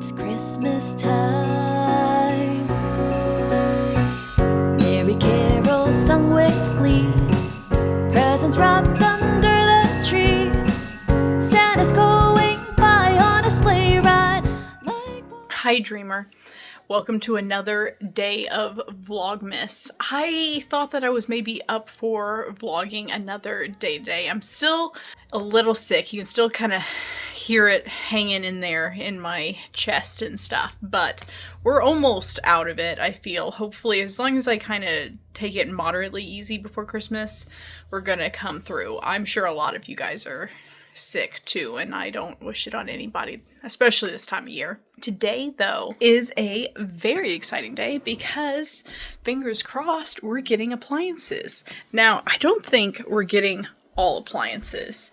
It's Christmas time. Merry carols sung with glee. Presents wrapped under the tree. Santa's going by on a sleigh ride. Hi, Dreamer. Welcome to another day of Vlogmas. I thought that I was maybe up for vlogging another day today. I'm still a little sick. You can still kind of hear it hanging in there in my chest and stuff, but we're almost out of it, I feel. Hopefully, as long as I kind of take it moderately easy before Christmas, we're gonna come through. I'm sure a lot of you guys are sick too, and I don't wish it on anybody, especially this time of year. Today, though, is a very exciting day because, fingers crossed, we're getting appliances. Now, I don't think we're getting all appliances.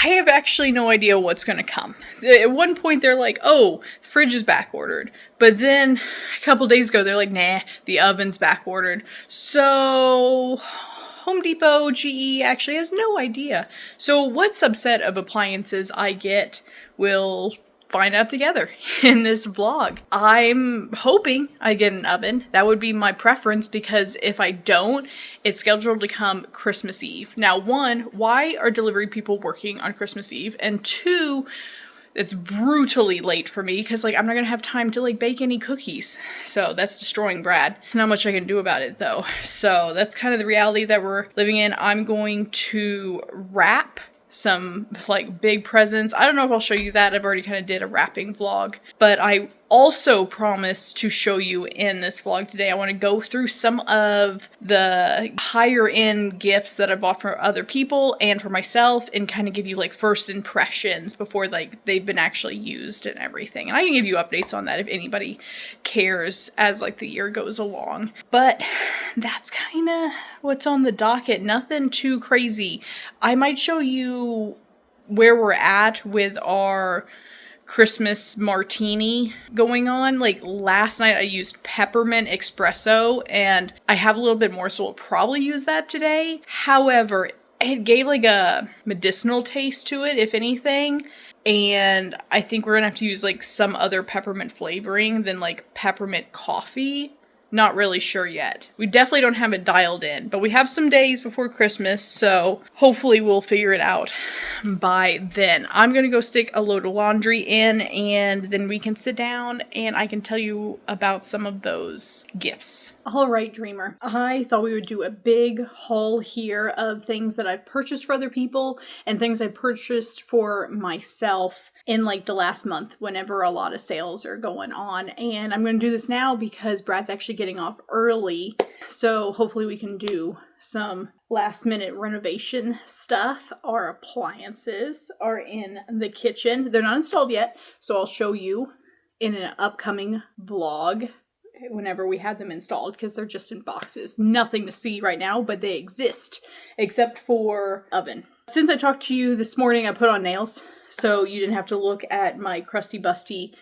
I have actually no idea what's going to come. At one point, they're like, oh, fridge is back ordered. But then a couple days ago, they're like, nah, the oven's back ordered. So Home Depot, GE actually has no idea. So what subset of appliances I get, we'll find out together in this vlog. I'm hoping I get an oven. That would be my preference, because if I don't, it's scheduled to come Christmas Eve. Now, one, why are delivery people working on Christmas Eve? And two, it's brutally late for me because, I'm not going to have time to, bake any cookies. So that's destroying Brad. Not much I can do about it, though. So that's kind of the reality that we're living in. I'm going to wrap some, big presents. I don't know if I'll show you that. I've already kind of did a wrapping vlog. But I also promised to show you in this vlog today. I want to go through some of the higher end gifts that I bought for other people and for myself, and kind of give you first impressions before they've been actually used and everything. And I can give you updates on that if anybody cares as the year goes along. But that's kind of what's on the docket. Nothing too crazy. I might show you where we're at with our Christmas martini going on. Last night I used peppermint espresso, and I have a little bit more, so we'll probably use that today. However, it gave a medicinal taste to it, if anything. And I think we're gonna have to use some other peppermint flavoring than peppermint coffee. Not really sure yet. We definitely don't have it dialed in, but we have some days before Christmas, so hopefully we'll figure it out by then. I'm gonna go stick a load of laundry in, and then we can sit down and I can tell you about some of those gifts. All right, Dreamer. I thought we would do a big haul here of things that I've purchased for other people and things I purchased for myself in the last month, whenever a lot of sales are going on. And I'm going to do this now because Brad's actually getting off early, so hopefully we can do some last minute renovation stuff. Our appliances are in the kitchen. They're not installed yet, so I'll show you in an upcoming vlog whenever we have them installed, because they're just in boxes. Nothing to see right now, but they exist, except for oven. Since I talked to you this morning, I put on nails, so you didn't have to look at my crusty busty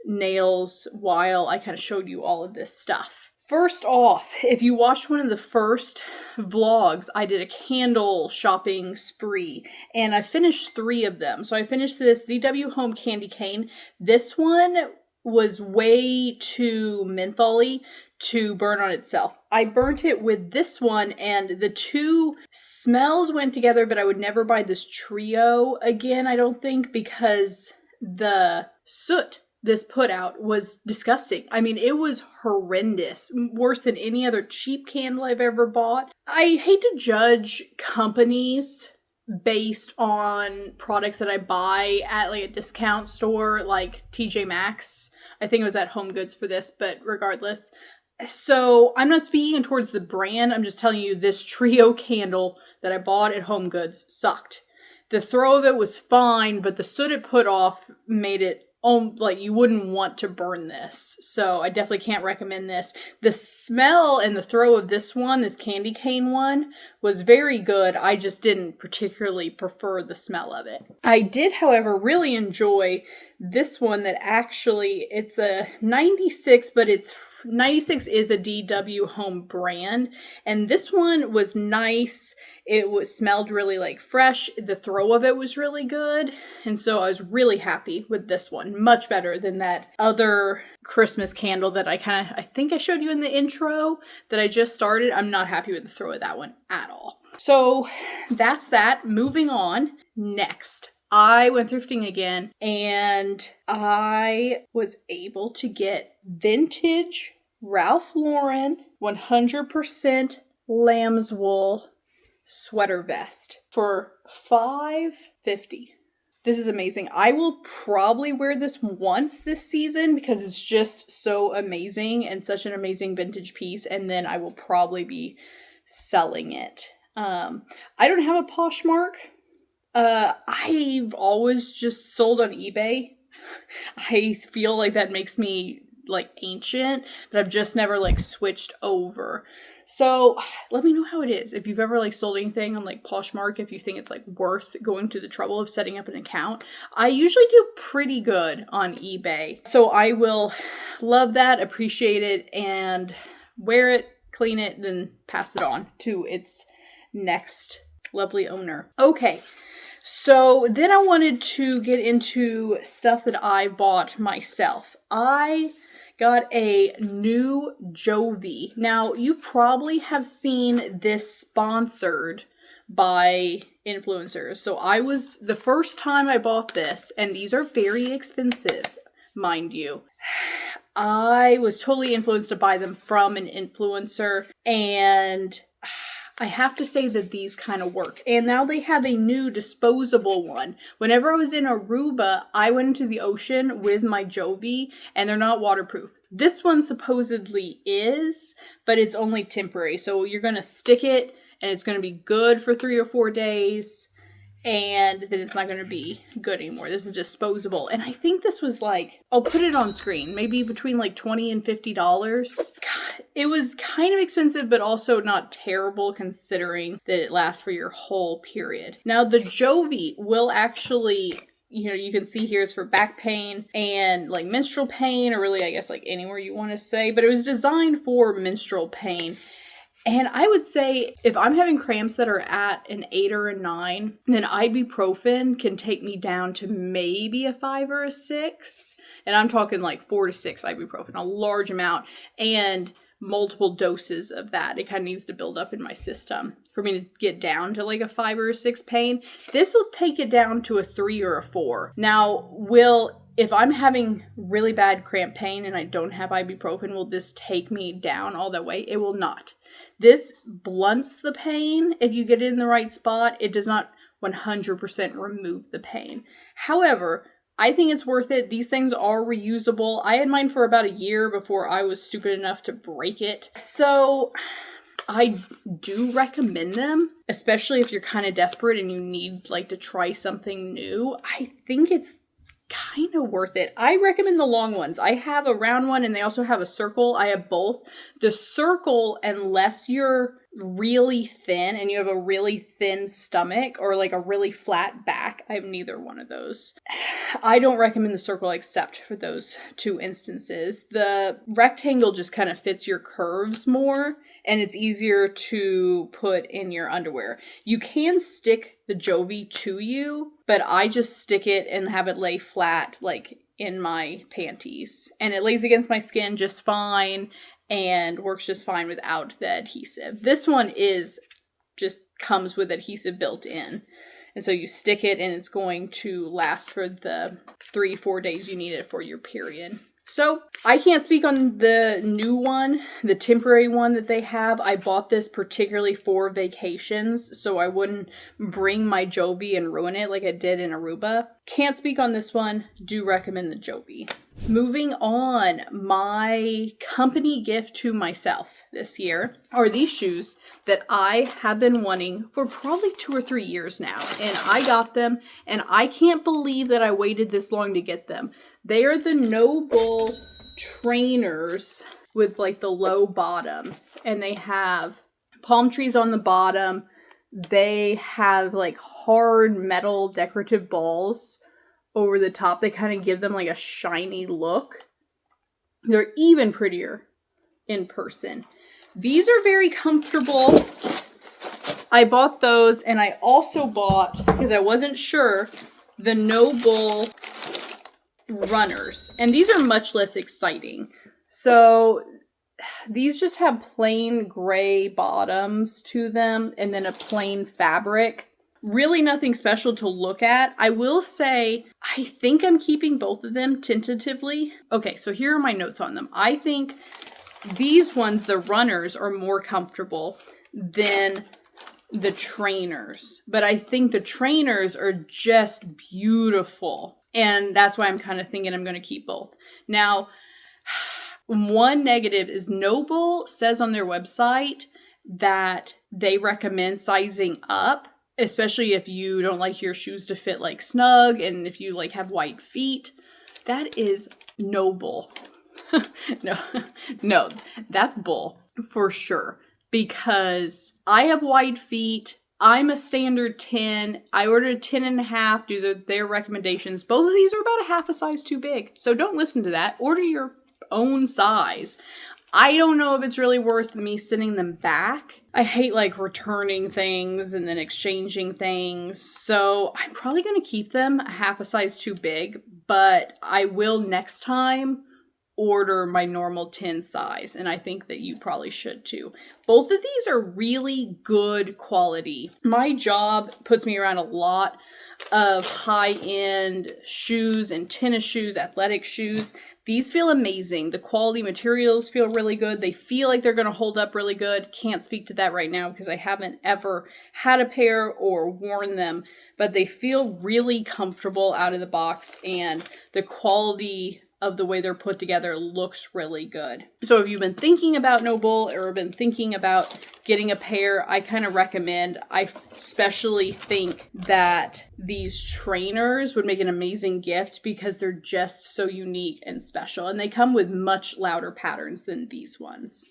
nails while I kind of showed you all of this stuff. First off, if you watched one of the first vlogs, I did a candle shopping spree, and I finished 3 of them. So I finished this VW Home Candy Cane. This one was way too mentholy to burn on itself. I burnt it with this one, and the two smells went together, but I would never buy this trio again, I don't think, because the soot this put out was disgusting. I mean, it was horrendous. Worse than any other cheap candle I've ever bought. I hate to judge companies based on products that I buy at a discount store like TJ Maxx. I think it was at Home Goods for this, but regardless. So I'm not speaking towards the brand. I'm just telling you this trio candle that I bought at Home Goods sucked. The throw of it was fine, but the soot it put off made it you wouldn't want to burn this. So I definitely can't recommend this. The smell and the throw of this one, this candy cane one, was very good. I just didn't particularly prefer the smell of it. I did, however, really enjoy this one that actually, it's a 96, but it's 96 is a DW home brand, and this one was nice. It smelled really like fresh. The throw of it was really good, and so I was really happy with this one. Much better than that other Christmas candle that I think I showed you in the intro that I just started. I'm not happy with the throw of that one at all. So that's that. Moving on. Next, I went thrifting again, and I was able to get vintage Ralph Lauren 100% lambswool sweater vest for $5.50. This is amazing. I will probably wear this once this season because it's just so amazing and such an amazing vintage piece, and then I will probably be selling it. I don't have a Poshmark. I've always just sold on eBay. I feel like that makes me like ancient, but I've just never like switched over. So let me know how it is. If you've ever like sold anything on like Poshmark, if you think it's like worth going to the trouble of setting up an account. I usually do pretty good on eBay. So I will love that, appreciate it, and wear it, clean it, then pass it on to its next lovely owner. Okay. So then I wanted to get into stuff that I bought myself. I got a new Jovi. Now, you probably have seen this sponsored by influencers. So the first time I bought this, and these are very expensive, mind you. I was totally influenced to buy them from an influencer, and I have to say that these kind of work. And now they have a new disposable one. Whenever I was in Aruba, I went into the ocean with my Jovi, and they're not waterproof. This one supposedly is, but it's only temporary. So you're going to stick it, and it's going to be good for 3 or 4 days, and then it's not going to be good anymore. This is disposable. And I think this was like, I'll put it on screen, maybe between like $20 and $50. God, it was kind of expensive, but also not terrible considering that it lasts for your whole period. Now, the Jovi will actually, you can see here it's for back pain and like menstrual pain, or really, I guess, like anywhere you want to say, but it was designed for menstrual pain. And I would say if I'm having cramps that are at an 8 or a 9, then ibuprofen can take me down to maybe a 5 or a 6. And I'm talking like 4 to 6 ibuprofen, a large amount, and multiple doses of that. It kind of needs to build up in my system for me to get down to like a 5 or a 6 pain. This will take it down to a 3 or a 4. Now, if I'm having really bad cramp pain and I don't have ibuprofen, will this take me down all that way? It will not. This blunts the pain if you get it in the right spot. It does not 100% remove the pain. However, I think it's worth it. These things are reusable. I had mine for about a year before I was stupid enough to break it. So I do recommend them, especially if you're kind of desperate and you need like to try something new. I think it's kind of worth it. I recommend the long ones. I have a round one and they also have a circle. I have both. The circle, unless you're really thin and you have a really thin stomach or like a really flat back, I have neither one of those. I don't recommend the circle except for those 2 instances. The rectangle just kind of fits your curves more and it's easier to put in your underwear. You can stick the Jovi to you, but I just stick it and have it lay flat like in my panties, and it lays against my skin just fine and works just fine without the adhesive. This one just comes with adhesive built in. And so you stick it and it's going to last for the 3-4 days you need it for your period. So I can't speak on the new one, the temporary one that they have. I bought this particularly for vacations, so I wouldn't bring my Jovi and ruin it like I did in Aruba. Can't speak on this one. Do recommend the Jovi. Moving on, my company gift to myself this year are these shoes that I have been wanting for probably 2 or 3 years now. And I got them, and I can't believe that I waited this long to get them. They are the Nobull trainers with like the low bottoms, and they have palm trees on the bottom. They have like hard metal decorative balls over the top. They kind of give them like a shiny look. They're even prettier in person. These are very comfortable. I bought those, and I also bought, because I wasn't sure, the Nobull runners. And these are much less exciting. So these just have plain gray bottoms to them and then a plain fabric. Really nothing special to look at. I will say, I think I'm keeping both of them tentatively. Okay, so here are my notes on them. I think these ones, the runners, are more comfortable than the trainers. But I think the trainers are just beautiful. And that's why I'm kind of thinking I'm going to keep both. Now, one negative is Nobull says on their website that they recommend sizing up, especially if you don't like your shoes to fit like snug and if you like have white feet. That is Nobull. No, that's bull for sure. Because I have wide feet. I'm a standard 10. I ordered a 10.5 due to their recommendations. Both of these are about a half a size too big. So don't listen to that. Order your own size. I don't know if it's really worth me sending them back. I hate like returning things and then exchanging things. So I'm probably going to keep them a half a size too big. But I will next time order my normal 10 size, and I think that you probably should too. Both of these are really good quality. My job puts me around a lot of high-end shoes and tennis shoes, athletic shoes. These feel amazing. The quality materials feel really good. They feel like they're going to hold up really good. Can't speak to that right now because I haven't ever had a pair or worn them, but they feel really comfortable out of the box, and the quality of the way they're put together looks really good. So if you've been thinking about Nobull or been thinking about getting a pair, I kind of recommend. I especially think that these trainers would make an amazing gift because they're just so unique and special. And they come with much louder patterns than these ones.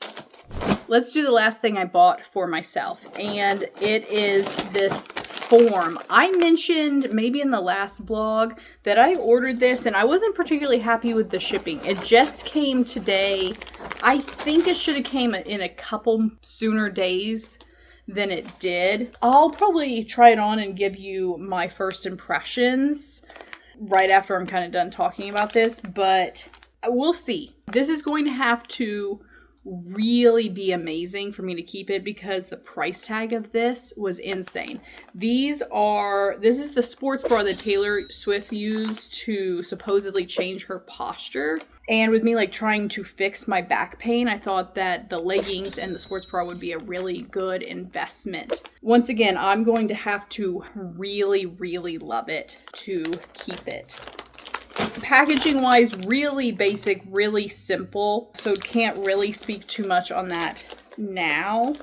Let's do the last thing I bought for myself. And it is this Forme. I mentioned maybe in the last vlog that I ordered this and I wasn't particularly happy with the shipping. It just came today. I think it should have came in a couple sooner days than it did. I'll probably try it on and give you my first impressions right after I'm kind of done talking about this, but we'll see. This is going to have to really be amazing for me to keep it because the price tag of this was insane. This is the sports bra that Taylor Swift used to supposedly change her posture. And with me like trying to fix my back pain, I thought that the leggings and the sports bra would be a really good investment. Once again, I'm going to have to really, really love it to keep it. Packaging wise, really basic, really simple, so can't really speak too much on that now,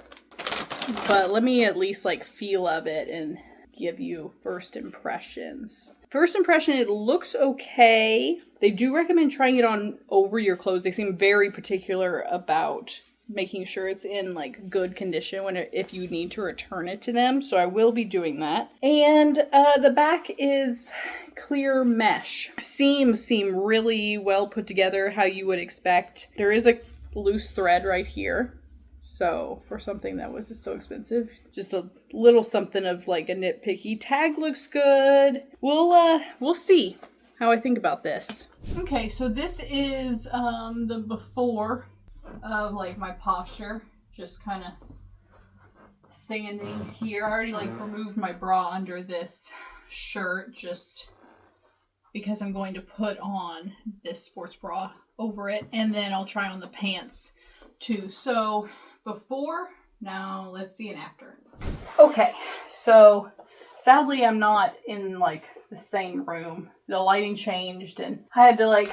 but let me at least like feel of it and give you first impressions. First impression, it looks okay. They do recommend trying it on over your clothes. They seem very particular about making sure it's in like good condition if you need to return it to them, so I will be doing that. And the back is clear mesh. Seams seem really well put together, how you would expect. There is a loose thread right here, so for something that was so expensive, just a little something of like a nitpicky. Tag looks good. We'll see how I think about this. Okay, so this is the before of like my posture, just kind of standing here. I already like removed my bra under this shirt just because I'm going to put on this sports bra over it, and then I'll try on the pants too. So before, now let's see an after. Okay, so sadly I'm not in like the same room. The lighting changed and I had to like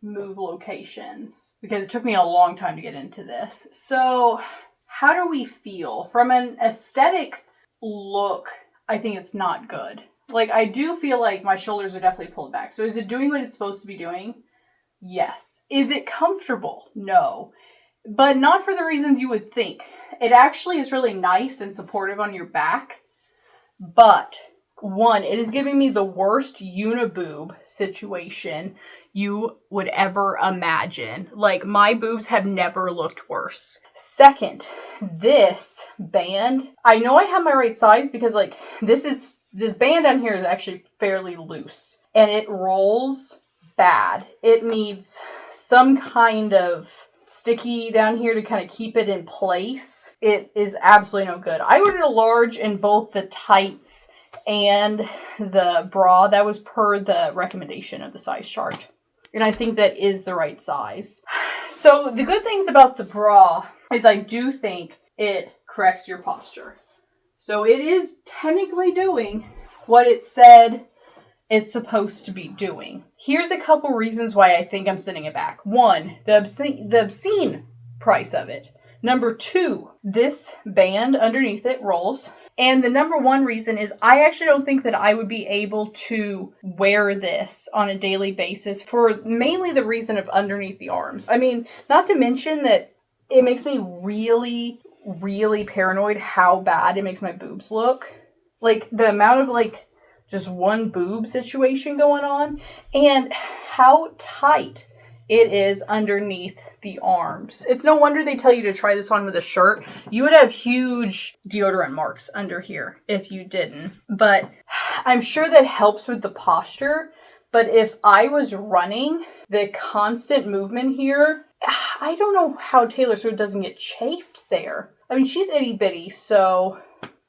move locations because it took me a long time to get into this. So how do we feel? From an aesthetic look, I think it's not good. Like, I do feel like my shoulders are definitely pulled back. So is it doing what it's supposed to be doing? Yes. Is it comfortable? No. But not for the reasons you would think. It actually is really nice and supportive on your back. But, one, it is giving me the worst uniboob situation you would ever imagine. Like, my boobs have never looked worse. Second, this band, I know I have my right size because like this band down here is actually fairly loose and it rolls bad. It needs some kind of sticky down here to kind of keep it in place. It is absolutely no good. I ordered a large in both the tights and the bra. That was per the recommendation of the size chart. And I think that is the right size. So the good things about the bra is I do think it corrects your posture. So it is technically doing what it said it's supposed to be doing. Here's a couple reasons why I think I'm sending it back. One, the obscene price of it. Number two, this band underneath it rolls. And the number one reason is I actually don't think that I would be able to wear this on a daily basis for mainly the reason of underneath the arms. I mean, not to mention that it makes me really, really paranoid how bad it makes my boobs look. Like, the amount of, like, just one boob situation going on, and how tight it is underneath the arms. It's no wonder they tell you to try this on with a shirt. You would have huge deodorant marks under here if you didn't. But I'm sure that helps with the posture. But if I was running, the constant movement here, I don't know how Taylor Swift doesn't get chafed there. I mean, she's itty bitty, so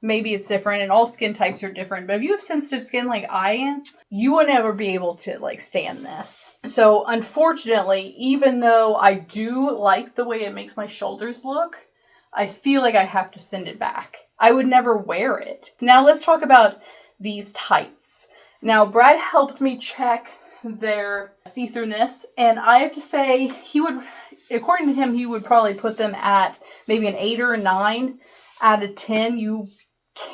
maybe it's different, and all skin types are different. But if you have sensitive skin like I am, you would never be able to, like, stand this. So, unfortunately, even though I do like the way it makes my shoulders look, I feel like I have to send it back. I would never wear it. Now, let's talk about these tights. Now, Brad helped me check their see-throughness, and I have to say, he would, according to him, he would probably put them at maybe an 8 or a 9 out of 10. You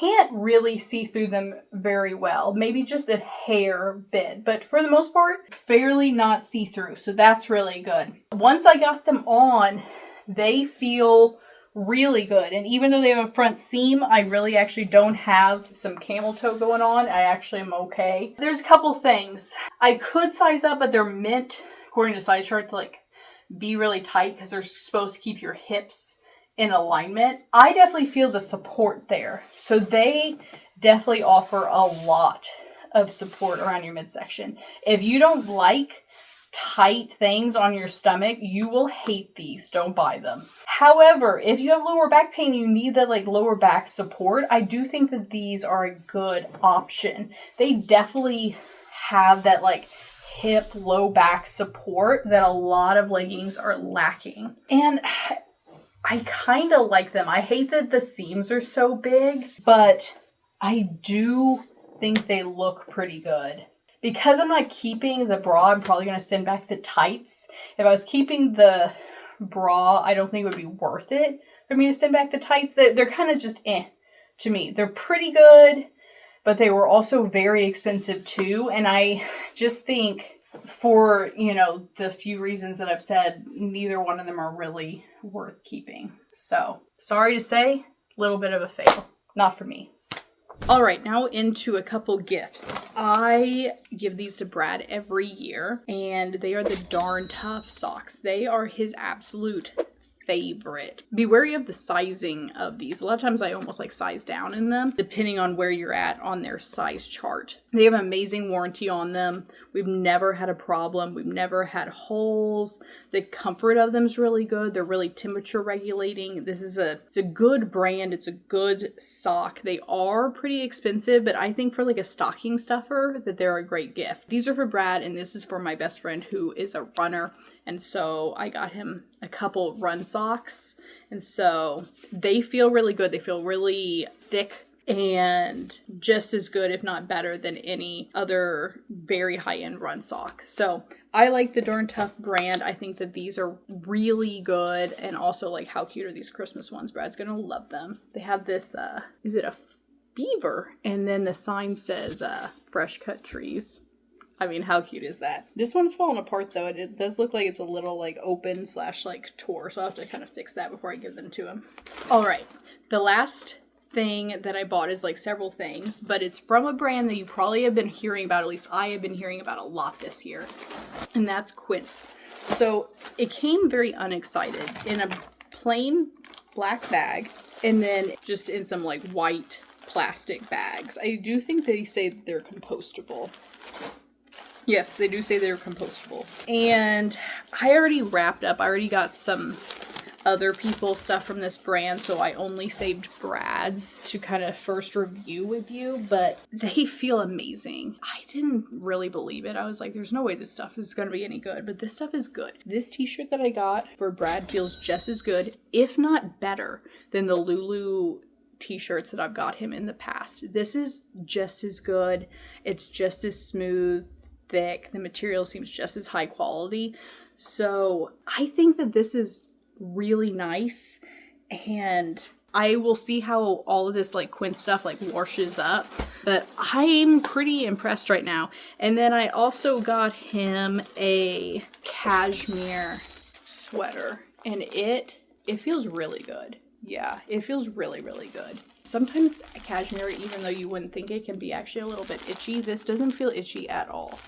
can't really see through them very well. Maybe just a hair bit, but for the most part, fairly not see-through. So that's really good. Once I got them on, they feel really good. And even though they have a front seam, I really actually don't have some camel toe going on. I actually am okay. There's a couple things. I could size up, but they're meant, according to size chart, to like be really tight because they're supposed to keep your hips in alignment. I definitely feel the support there. So they definitely offer a lot of support around your midsection. If you don't like tight things on your stomach, you will hate these. Don't buy them. However, if you have lower back pain, you need that like lower back support, I do think that these are a good option. They definitely have that like hip, low back support that a lot of leggings are lacking. And I kind of like them. I hate that the seams are so big, but I do think they look pretty good. Because I'm not keeping the bra, I'm probably going to send back the tights. If I was keeping the bra, I don't think it would be worth it for me to send back the tights. They're kind of just to me. They're pretty good, but they were also very expensive too. And I just think for, the few reasons that I've said, neither one of them are really worth keeping. So, sorry to say, a little bit of a fail. Not for me. All right, now into a couple gifts. I give these to Brad every year, and they are the Darn Tough socks. They are his absolute favorite. Be wary of the sizing of these. A lot of times I almost like size down in them, depending on where you're at on their size chart. They have an amazing warranty on them. We've never had a problem. We've never had holes. The comfort of them is really good. They're really temperature regulating. It's a good brand. It's a good sock. They are pretty expensive, but I think for like a stocking stuffer that they're a great gift. These are for Brad, and this is for my best friend who is a runner. And so I got him a couple run socks. And so they feel really good. They feel really thick and just as good, if not better, than any other very high-end run sock. So I like the Darn Tough brand. I think that these are really good. And also, like, how cute are these Christmas ones? Brad's gonna love them. They have this, is it a beaver? And then the sign says, fresh cut trees. I mean, how cute is that? This one's falling apart, though. It does look like it's a little, like, open / like, tore. So I'll have to kind of fix that before I give them to him. All right. The last thing that I bought is like several things, but it's from a brand that you probably have been hearing about, at least I have been hearing about a lot this year, and that's Quince. So it came very unexcited in a plain black bag, and then just in some like white plastic bags. I do think they say that they're compostable. Yes, they do say they're compostable. And I already wrapped up. I already got some other people's stuff from this brand, so I only saved Brad's to kind of first review with you, but they feel amazing. I didn't really believe it. I was like, there's no way this stuff is going to be any good, but this stuff is good. This t-shirt that I got for Brad feels just as good, if not better, than the Lulu t-shirts that I've got him in the past. This is just as good. It's just as smooth, thick. The material seems just as high quality. So I think that this is really nice, and I will see how all of this like Quince stuff like washes up, but I'm pretty impressed right now. And then I also got him a cashmere sweater, and it feels really good. Yeah, it feels really, really good. Sometimes cashmere, even though you wouldn't think it, can be actually a little bit itchy. This doesn't feel itchy at all.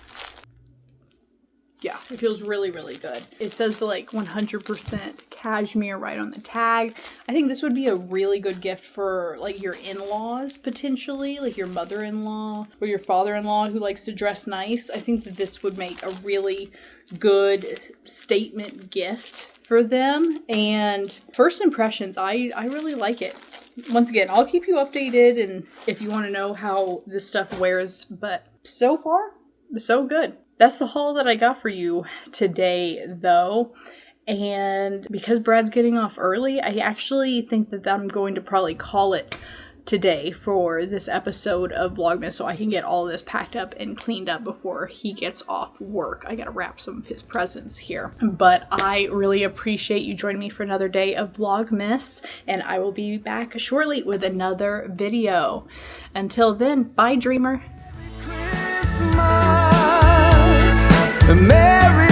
Yeah, it feels really, really good. It says like 100% cashmere right on the tag. I think this would be a really good gift for like your in-laws potentially, like your mother-in-law or your father-in-law who likes to dress nice. I think that this would make a really good statement gift for them. And first impressions, I really like it. Once again, I'll keep you updated and if you want to know how this stuff wears, but so far, so good. That's the haul that I got for you today, though. And because Brad's getting off early, I actually think that I'm going to probably call it today for this episode of Vlogmas so I can get all this packed up and cleaned up before he gets off work. I gotta wrap some of his presents here. But I really appreciate you joining me for another day of Vlogmas, and I will be back shortly with another video. Until then, bye, dreamer. Merry